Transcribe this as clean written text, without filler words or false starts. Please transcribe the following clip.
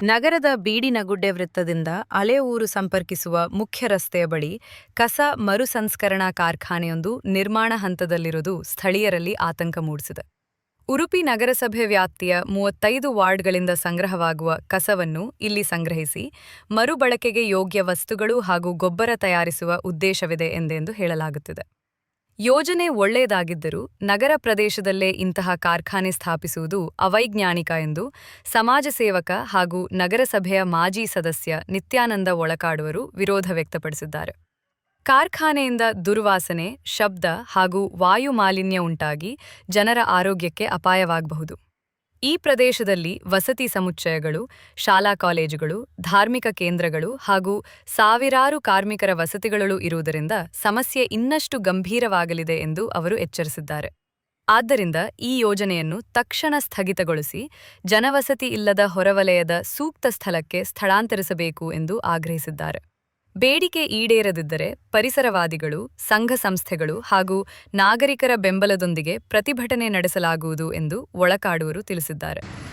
ನಗರದ ಬೀಡಿನಗುಡ್ಡೆ ವೃತ್ತದಿಂದ ಹಳೇ-ಊರು ಸಂಪರ್ಕಿಸುವ ಮುಖ್ಯ ರಸ್ತೆಯ ಬಳಿ ಕಸ ಮರುಸಂಸ್ಕರಣಾ ಕಾರ್ಖಾನೆಯೊಂದು ನಿರ್ಮಾಣ ಹಂತದಲ್ಲಿರುವುದು ಸ್ಥಳೀಯರಲ್ಲಿ ಆತಂಕ ಮೂಡಿಸಿದೆ. ಉಡುಪಿ ನಗರಸಭೆ ವ್ಯಾಪ್ತಿಯ 35 ವಾರ್ಡ್ಗಳಿಂದ ಸಂಗ್ರಹವಾಗುವ ಕಸವನ್ನು ಇಲ್ಲಿ ಸಂಗ್ರಹಿಸಿ ಮರುಬಳಕೆಗೆ ಯೋಗ್ಯ ವಸ್ತುಗಳು ಹಾಗೂ ಗೊಬ್ಬರ ತಯಾರಿಸುವ ಉದ್ದೇಶವಿದೆ ಎಂದೆಂದು ಹೇಳಲಾಗುತ್ತಿದೆ. ಯೋಜನೆ ಒಳ್ಳೆಯದಾಗಿದ್ದರೂ ನಗರ ಪ್ರದೇಶದಲ್ಲೇ ಇಂತಹ ಕಾರ್ಖಾನೆ ಸ್ಥಾಪಿಸುವುದು ಅವೈಜ್ಞಾನಿಕ ಎಂದು ಸಮಾಜ ಸೇವಕ ಹಾಗೂ ನಗರಸಭೆಯ ಮಾಜಿ ಸದಸ್ಯ ನಿತ್ಯಾನಂದ ಒಳಕಾಡುವರು ವಿರೋಧ ವ್ಯಕ್ತಪಡಿಸಿದ್ದಾರೆ. ಕಾರ್ಖಾನೆಯಿಂದ ದುರ್ವಾಸನೆ, ಶಬ್ದ ಹಾಗೂ ವಾಯು ಮಾಲಿನ್ಯ ಉಂಟಾಗಿ ಜನರ ಆರೋಗ್ಯಕ್ಕೆ ಅಪಾಯವಾಗಬಹುದು. ಈ ಪ್ರದೇಶದಲ್ಲಿ ವಸತಿ ಸಮುಚ್ಚಯಗಳು, ಶಾಲಾ ಕಾಲೇಜುಗಳು, ಧಾರ್ಮಿಕ ಕೇಂದ್ರಗಳು ಹಾಗೂ ಸಾವಿರಾರು ಕಾರ್ಮಿಕರ ವಸತಿಗಳು ಇರುವುದರಿಂದ ಸಮಸ್ಯೆ ಇನ್ನಷ್ಟು ಗಂಭೀರವಾಗಲಿದೆ ಎಂದು ಅವರು ಎಚ್ಚರಿಸಿದ್ದಾರೆ. ಆದ್ದರಿಂದ ಈ ಯೋಜನೆಯನ್ನು ತಕ್ಷಣ ಸ್ಥಗಿತಗೊಳಿಸಿ ಜನವಸತಿ ಇಲ್ಲದ ಹೊರವಲಯದ ಸೂಕ್ತ ಸ್ಥಳಕ್ಕೆ ಸ್ಥಳಾಂತರಿಸಬೇಕು ಎಂದು ಆಗ್ರಹಿಸಿದ್ದಾರೆ. ಬೇಡಿಕೆ ಈಡೇರದಿದ್ದರೆ ಪರಿಸರವಾದಿಗಳು, ಸಂಘ ಸಂಸ್ಥೆಗಳು ಹಾಗೂ ನಾಗರಿಕರ ಬೆಂಬಲದೊಂದಿಗೆ ಪ್ರತಿಭಟನೆ ನಡೆಸಲಾಗುವುದು ಎಂದು ಒಳಕಾಡುವರು ತಿಳಿಸಿದ್ದಾರೆ.